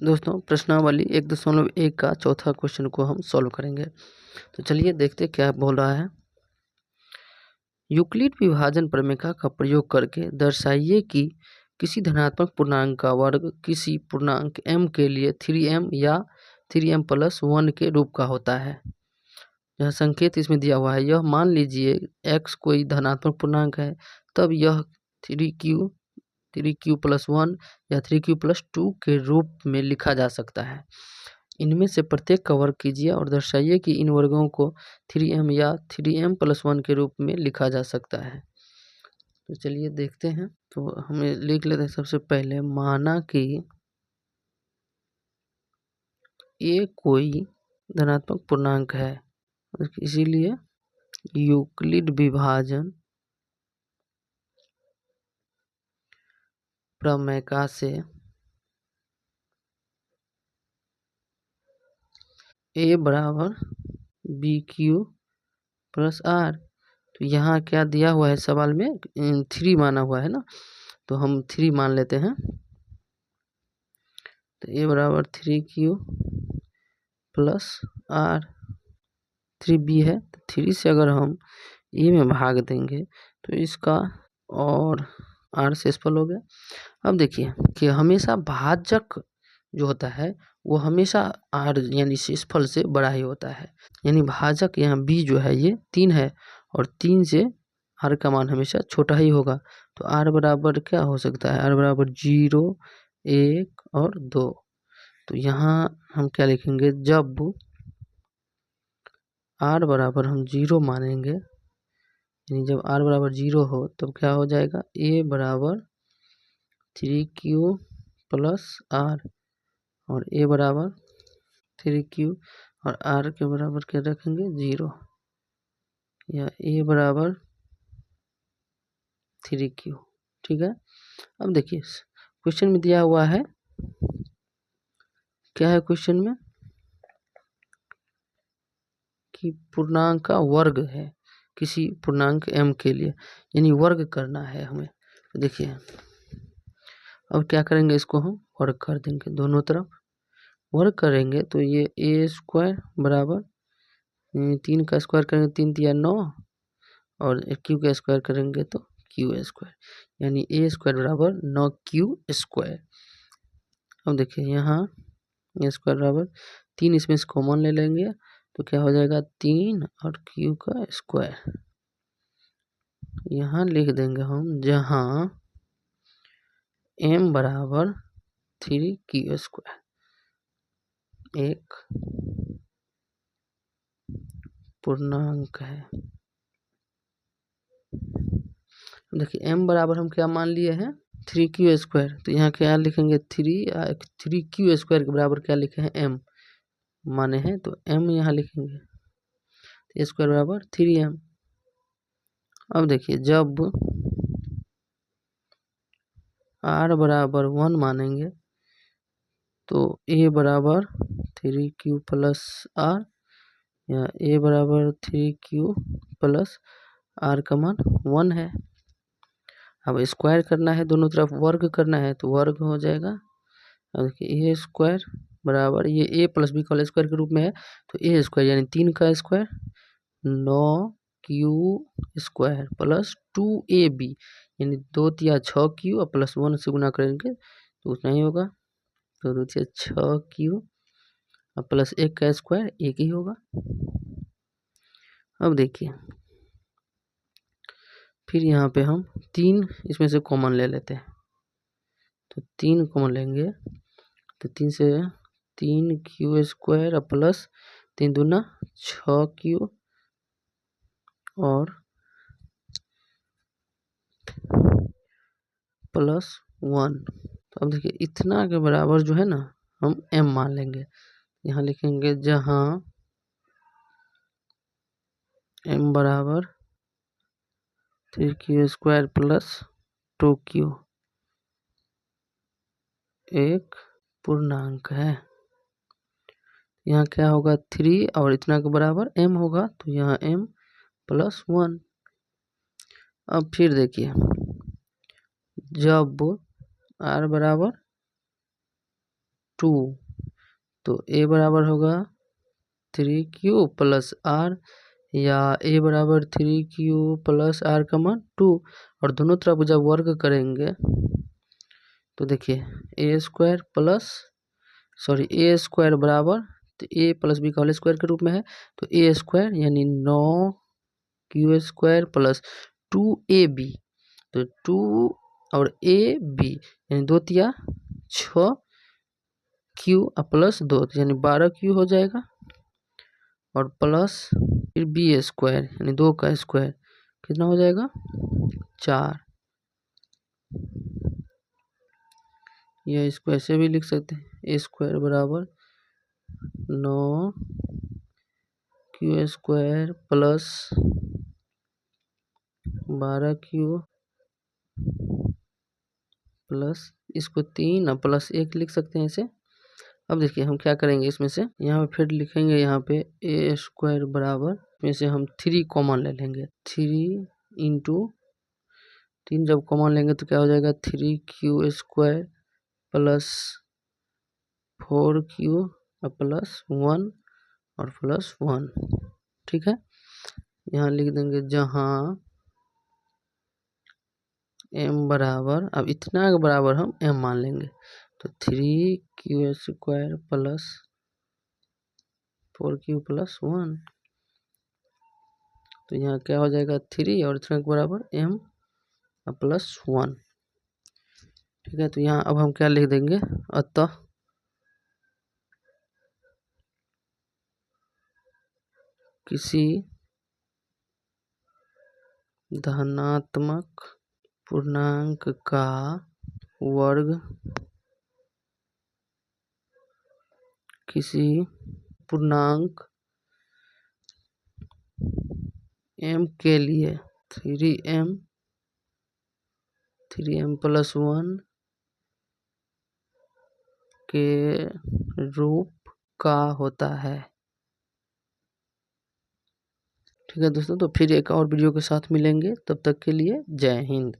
दोस्तों प्रश्नावली 1.1 का चौथा क्वेश्चन को हम सॉल्व करेंगे। तो चलिए देखते क्या बोल रहा है। यूक्लिड विभाजन प्रमेय का प्रयोग करके दर्शाइए कि किसी धनात्मक पूर्णांक का वर्ग किसी पूर्णांक m के लिए 3m या 3m+1 के रूप का होता है। यह संकेत इसमें दिया हुआ है। यह मान लीजिए x कोई धनात्मक पूर्णांक है, तब यह 3q+1 या 3q+2 के रूप में लिखा जा सकता है। इनमें से प्रत्येक का वर्ग कीजिए और दर्शाइए कि इन वर्गों को 3m या 3m+1 के रूप में लिखा जा सकता है। तो चलिए देखते हैं। तो हमें लिख लेते हैं सबसे पहले, माना कि ये कोई धनात्मक पूर्णांक है, इसीलिए यूक्लिड विभाजन प्रमेय से a बराबर BQ+R। तो यहाँ क्या दिया हुआ है सवाल में, 3 माना हुआ है ना, तो हम 3 मान लेते हैं। तो a बराबर 3Q+R, 3B है, तो 3 से अगर हम a में भाग देंगे तो इसका और R शेषफल हो गया। अब देखिए कि हमेशा भाजक जो होता है वो हमेशा R यानी शेषफल से बड़ा ही होता है। यानी भाजक यहाँ B जो है ये 3 है और 3 से R का मान हमेशा छोटा ही होगा। तो R बराबर क्या हो सकता है, R बराबर 0, 1 और 2। तो यहाँ हम क्या लिखेंगे, जब R बराबर हम 0 मानेंगे, यानी जब R बराबर 0 हो तब क्या हो जाएगा, A बराबर 3Q+R और A बराबर 3Q और R के बराबर क्या रखेंगे 0, या A बराबर 3Q। ठीक है। अब देखिए क्वेश्चन में दिया हुआ है, क्या है क्वेश्चन में, कि पूर्णांक का वर्ग है किसी पूर्णांक m के लिए, यानी वर्ग करना है हमें। तो देखिए अब क्या करेंगे, इसको हम वर्ग कर देंगे, दोनों तरफ वर्ग करेंगे। तो ये a² बराबर 3 का स्क्वायर करेंगे, 3 तिया 9, और q का स्क्वायर करेंगे तो q², यानी a² बराबर 9q²। अब देखिए यहाँ a² बराबर 3, इसमें से कॉमन ले लेंगे तो क्या हो जाएगा 3 और q का स्क्वायर। यहाँ लिख देंगे हम, जहाँ m बराबर 3q², एक पूर्णांक है। देखिए m बराबर हम क्या मान लिए हैं 3q², तो यहाँ क्या लिखेंगे 3q² के बराबर क्या लिखे हैं m माने हैं, तो m यहाँ लिखेंगे, तो a² बराबर 3m। अब देखिए जब r बराबर 1 मानेंगे तो a बराबर 3q+R या a बराबर 3q+R का मान 1 है। अब स्क्वायर करना है, दोनों तरफ वर्ग करना है, तो वर्ग हो जाएगा। अब देखिए a² बराबर, ये a + b का स्क्वायर के रूप में है, तो a² यानी 3 का स्क्वायर 9q² प्लस 2ab, यानी 2 तिया 6q और +1 से गुना करेंगे तो उतना ही होगा, तो 2 तिया 6q और प्लस 1 का स्क्वायर 1 ही होगा। अब देखिए फिर यहाँ पे हम 3 इसमें से कॉमन ले लेते हैं, तो 3 कॉमन लेंगे तो 3 से 3q² प्लस 3 दूना 6q और +1। तो अब देखिए इतना के बराबर जो है ना हम m मान लेंगे। यहाँ लिखेंगे जहाँ m बराबर 3q² प्लस 2q एक पूर्णांक है। यहाँ क्या होगा 3 और इतना के बराबर m होगा, तो यहाँ m+1। अब फिर देखिए जब r बराबर 2, तो a बराबर होगा 3q प्लस आर, या a बराबर 3q प्लस आर का मान 2। और दोनों तरफ जब वर्ग करेंगे तो देखिए ए स्क्वायर बराबर, तो a प्लस बी का होल स्क्वायर के रूप में है, तो a स्क्वायर यानी 9q स्क्वायर प्लस 2ab, तो 2 और ab यानी 2 तिया 6q प्लस 2 यानी 12q हो जाएगा, और प्लस फिर बी स्क्वायर यानी 2 का स्क्वायर कितना हो जाएगा 4। या इसको ऐसे भी लिख सकते हैं, ए स्क्वायर बराबर 9q square plus 12q plus इसको 3 प्लस 1 लिख सकते हैं ऐसे। अब देखिए हम क्या करेंगे, इसमें से यहाँ पे फिर लिखेंगे, यहाँ पे ए स्क्वायर बराबर में से हम 3 कॉमन ले लेंगे, 3 इंटू 3 जब कॉमन लेंगे तो क्या हो जाएगा 3q square plus 4q plus 1 और प्लस 1। ठीक है, यहाँ लिख देंगे जहाँ m बराबर, अब इतना के बराबर हम m मान लेंगे, तो 3q square plus 4q plus 1, तो यहाँ क्या हो जाएगा 3 और 3 के बराबर m प्लस 1। ठीक है, तो यहाँ अब हम क्या लिख देंगे, अतः किसी धनात्मक पूर्णांक का वर्ग किसी पूर्णांक m के लिए 3m प्लस 1 के रूप का होता है। ठीक है दोस्तों, तो फिर एक और वीडियो के साथ मिलेंगे, तब तक के लिए जय हिंद।